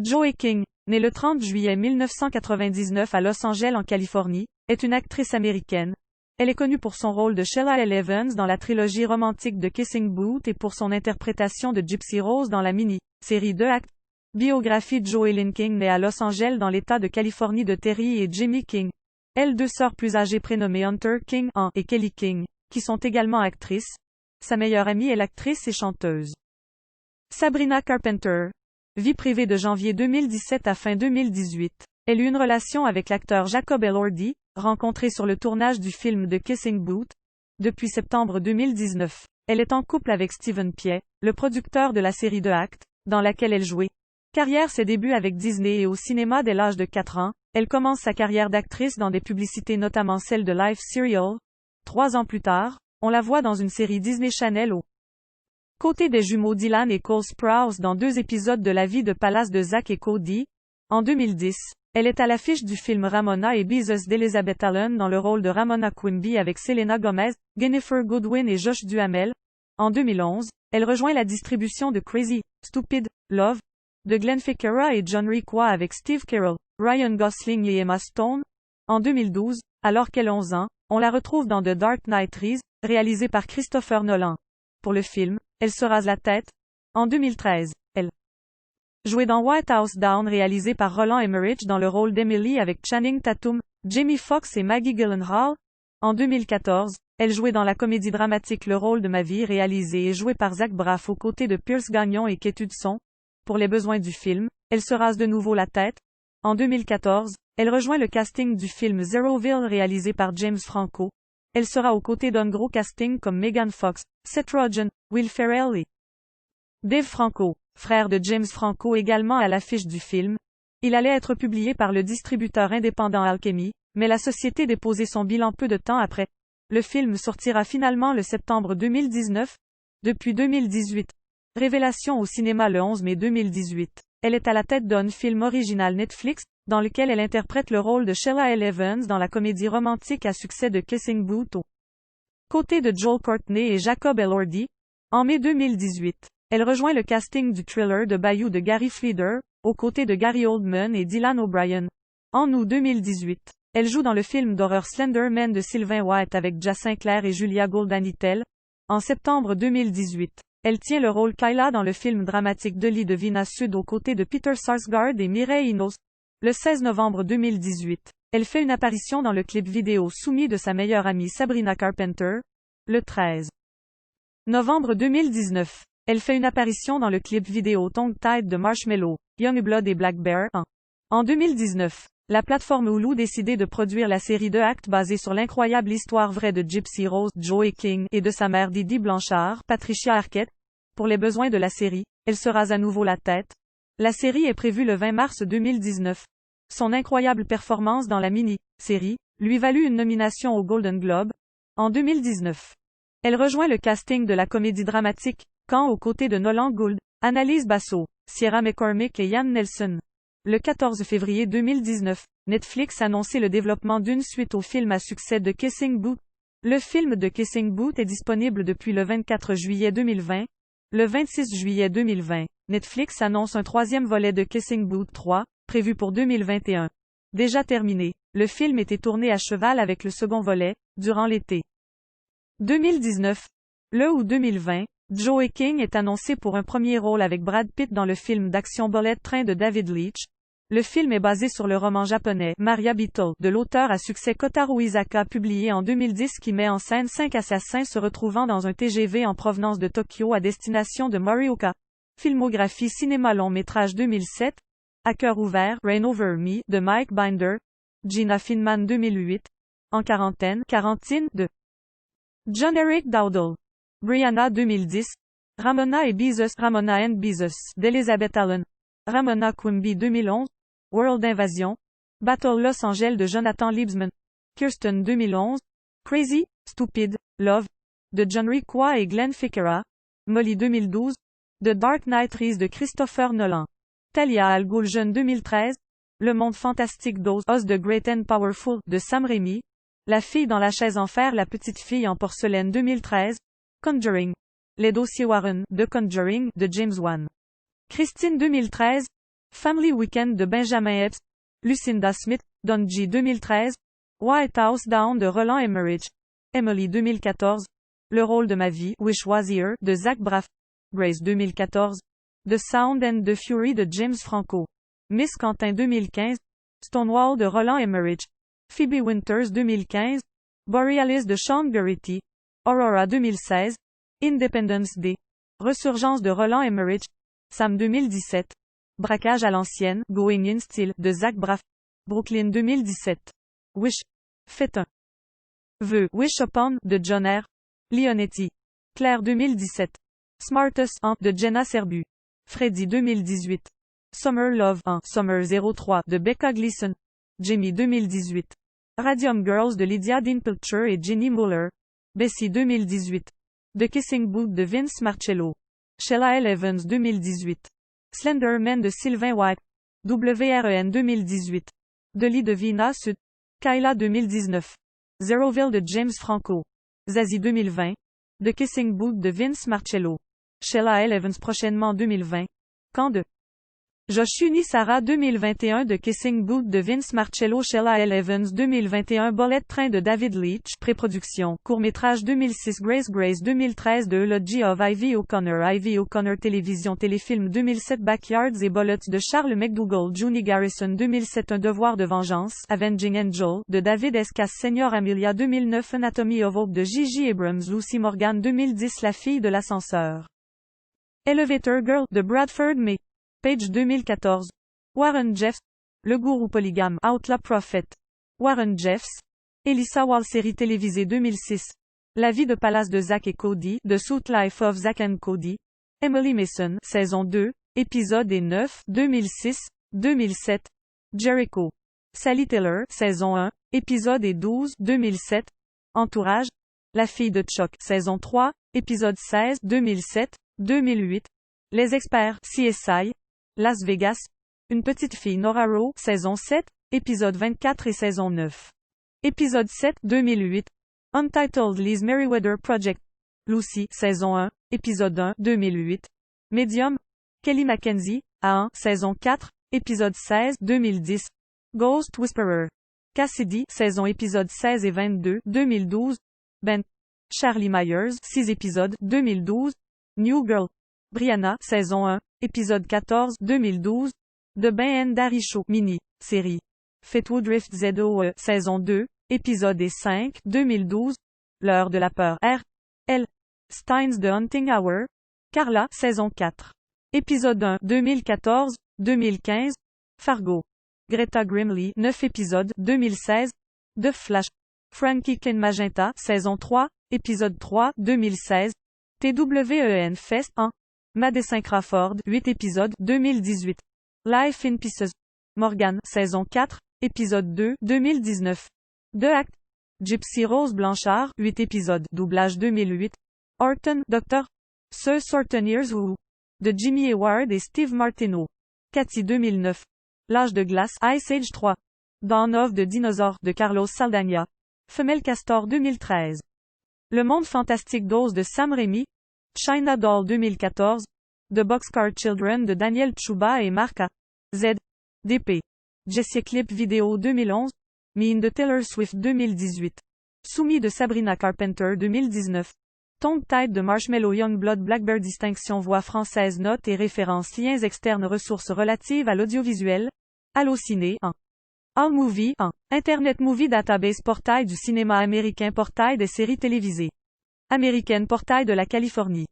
Joey King, née le 30 juillet 1999 à Los Angeles en Californie, est une actrice américaine. Elle est connue pour son rôle de Sheila L. Evans dans la trilogie romantique de Kissing Booth et pour son interprétation de Gypsy Rose dans la mini-série 2 actes. Biographie Joey Lynn King née à Los Angeles dans l'État de Californie de Terry et Jimmy King. Elle deux sœurs plus âgées prénommées Hunter King et Kelly King, qui sont également actrices. Sa meilleure amie est l'actrice et chanteuse Sabrina Carpenter. Vie privée de janvier 2017 à fin 2018. Elle eut une relation avec l'acteur Jacob Elordi, rencontré sur le tournage du film The Kissing Booth. Depuis septembre 2019, elle est en couple avec Steven Piet, le producteur de la série 2 actes, dans laquelle elle jouait. Carrière ses débuts avec Disney et au cinéma dès l'âge de 4 ans, elle commence sa carrière d'actrice dans des publicités notamment celle de Life Cereal. 3 ans plus tard, on la voit dans une série Disney Channel au côté des jumeaux Dylan et Cole Sprouse dans 2 épisodes de La vie de palace de Zack et Cody. En 2010, elle est à l'affiche du film Ramona et Beezus d'Elizabeth Allen dans le rôle de Ramona Quimby avec Selena Gomez, Jennifer Goodwin et Josh Duhamel. En 2011, elle rejoint la distribution de Crazy, Stupid, Love, de Glenn Ficarra et John Requa avec Steve Carell, Ryan Gosling et Emma Stone. En 2012, alors qu'elle a 11 ans, on la retrouve dans The Dark Knight Rises, réalisé par Christopher Nolan. Pour le film, elle se rase la tête. En 2013, elle jouait dans White House Down réalisé par Roland Emmerich dans le rôle d'Emily avec Channing Tatum, Jamie Foxx et Maggie Gyllenhaal. En 2014, elle jouait dans la comédie dramatique Le rôle de ma vie réalisé et joué par Zach Braff aux côtés de Pierce Gagnon et Kate Hudson. Pour les besoins du film, elle se rase de nouveau la tête. En 2014, elle rejoint le casting du film Zeroville réalisé par James Franco. Elle sera aux côtés d'un gros casting comme Megan Fox, Seth Rogen, Will Ferrell et Dave Franco, frère de James Franco également à l'affiche du film. Il allait être publié par le distributeur indépendant Alchemy, mais la société déposait son bilan peu de temps après. Le film sortira finalement le septembre 2019. Depuis 2018. Révélation au cinéma le 11 mai 2018. Elle est à la tête d'un film original Netflix, dans lequel elle interprète le rôle de Sheila L. Evans dans la comédie romantique à succès de Kissing Booth aux côtés de Joel Courtney et Jacob Elordi. En mai 2018, elle rejoint le casting du thriller de Bayou de Gary Fleder, aux côtés de Gary Oldman et Dylan O'Brien. En août 2018, elle joue dans le film d'horreur Slender Man de Sylvain White avec Jaz Sinclair et Julia Goldanitel. En septembre 2018, elle tient le rôle Kyla dans le film dramatique Delis de Vina Sud aux côtés de Peter Sarsgaard et Mireille Enos. Le 16 novembre 2018, elle fait une apparition dans le clip vidéo soumis de sa meilleure amie Sabrina Carpenter. Le 13 novembre 2019, elle fait une apparition dans le clip vidéo Tongue Tied de Marshmello, Youngblood et Black Bear. En 2019, la plateforme Hulu décidait de produire la série 2 actes basée sur l'incroyable histoire vraie de Gypsy Rose, Joey King, et de sa mère Didi Blanchard, Patricia Arquette. Pour les besoins de la série, elle se rase à nouveau la tête. La série est prévue le 20 mars 2019. Son incroyable performance dans la mini-série lui valut une nomination au Golden Globe. En 2019, elle rejoint le casting de la comédie dramatique Quand aux côtés de Nolan Gould, Annalise Basso, Sierra McCormick et Ian Nelson. Le 14 février 2019, Netflix annonçait le développement d'une suite au film à succès de Kissing Booth. Le film de Kissing Booth est disponible depuis le 24 juillet 2020. Le 26 juillet 2020, Netflix annonce un 3e volet de Kissing Booth 3, prévu pour 2021. Déjà terminé, le film était tourné à cheval avec le second volet, durant l'été 2019. Le août 2020, Joey King est annoncé pour un premier rôle avec Brad Pitt dans le film d'action Bullet Train de David Leitch. Le film est basé sur le roman japonais Maria Beetle de l'auteur à succès Kotaro Isaka publié en 2010 qui met en scène 5 assassins se retrouvant dans un TGV en provenance de Tokyo à destination de Morioka. Filmographie cinéma long métrage 2007. À cœur ouvert, Reign Over Me de Mike Binder. Gina Finman 2008. En quarantaine, Quarantine de John Eric Dowdle. Brianna 2010. Ramona et Beezus, Ramona and Beezus d'Elizabeth Allen. Ramona Quimby 2011. World Invasion. Battle Los Angeles de Jonathan Liebsman. Kirsten 2011. Crazy, Stupid, Love de John Requa et Glenn Ficarra. Molly 2012. The Dark Knight Rises de Christopher Nolan. Talia al Ghul jeune 2013. Le monde fantastique d'Oz de Great and Powerful de Sam Raimi. La fille dans la chaise en fer, la petite fille en porcelaine 2013. Conjuring. Les dossiers Warren de Conjuring de James Wan. Christine 2013. Family Weekend de Benjamin Epps, Lucinda Smith, Donji 2013, White House Down de Roland Emmerich, Emily 2014, Le rôle de ma vie, Wish Was Here, de Zach Braff, Grace 2014, The Sound and the Fury de James Franco, Miss Quentin 2015, Stonewall de Roland Emmerich, Phoebe Winters 2015, Borealis de Sean Gurity, Aurora 2016, Independence Day, Resurgence de Roland Emmerich, Sam 2017, Braquage à l'ancienne, Going in Style, de Zach Braff, Brooklyn 2017, Wish, Faites un vœu, Wish Upon, de John R. Leonetti, Claire 2017, Smartest 1, de Jenna Serbu, Freddy 2018, Summer Love 1, Summer 03, de Becca Gleason, Jamie 2018, Radium Girls de Lydia Dinkelcher et Ginny Muller, Bessie 2018, The Kissing Booth de Vince Marcello, Sheila L. Evans 2018, Slender Man de Sylvain White, WREN 2018, Dolly de Vina Sud, Kyla 2019, Zeroville de James Franco, Zazie 2020, The Kissing Booth de Vince Marcello, Sheila L. Evans prochainement 2020, Quand de Joshua Sarah 2021 de Kissing Booth de Vince Marcello, Sheila L. Evans 2021, Bullet Train de David Leitch, pré-production, court-métrage 2006, Grace 2013 de Eulogy of Ivy O'Connor, télévision, téléfilm 2007, Backyards et Bullets de Charles McDougall, Juni Garrison 2007, Un devoir de vengeance, Avenging Angel, de David Escas Senior, Amelia 2009, Anatomy of Hope de J.J. Abrams, Lucy Morgan 2010, La fille de l'ascenseur, Elevator Girl, de Bradford May, Page 2014. Warren Jeffs, Le gourou polygame, Outlaw Prophet. Warren Jeffs. Elissa Wall, série télévisée 2006. La vie de palace de Zack et Cody, The Suite Life of Zack and Cody. Emily Mason, saison 2, épisode et 9, 2006, 2007. Jericho. Sally Taylor, saison 1, épisode et 12, 2007. Entourage. La fille de Chuck, saison 3, épisode 16, 2007, 2008. Les experts, CSI. Las Vegas. Une petite fille, Nora Rowe, saison 7, épisode 24 et saison 9. Épisode 7, 2008. Untitled Liz Merriweather Project. Lucy, saison 1, épisode 1, 2008. Medium. Kelly Mackenzie, A1, saison 4, épisode 16, 2010. Ghost Whisperer. Cassidy, saison épisode 16 et 22, 2012. Ben. Charlie Myers, 6 épisodes, 2012. New Girl. Brianna, saison 1, épisode 14, 2012. The Ben and Dari Show, mini, série. Fleetwood Rift ZOE, saison 2, épisode et 5, 2012. L'heure de la peur, R. L. Steins The Hunting Hour. Carla, saison 4. Épisode 1, 2014, 2015. Fargo. Greta Grimley, 9 épisodes, 2016. The Flash. Frankie Ken Magenta, saison 3, épisode 3, 2016. TWEN Fest 1. Madison Crawford, 8 épisodes, 2018. Life in Pieces. Morgan, saison 4, épisode 2, 2019. The Act. Gypsy Rose Blanchard, 8 épisodes, doublage 2008. Horton, Dr. Sir Certain Years Who. De Jimmy Hayward et Steve Martineau. Cathy 2009. L'âge de glace, Ice Age 3. Dawn of the Dinosaur, de Carlos Saldana. Femelle Castor 2013. Le monde fantastique d'Oz de Sam Raimi. China Doll 2014. The Boxcar Children de Daniel Tchouba et Mark A. Z. DP. Jessie Clip Vidéo 2011. Mean de Taylor Swift 2018. Soumis de Sabrina Carpenter 2019. Tongue Tied de Marshmello Youngblood Blackbird. Distinction voix française. Notes et références. Liens externes. Ressources relatives à l'audiovisuel. Allociné 1. AllMovie 1. Internet Movie Database. Portail du cinéma américain. Portail des séries télévisées américaines. Portail de la Californie.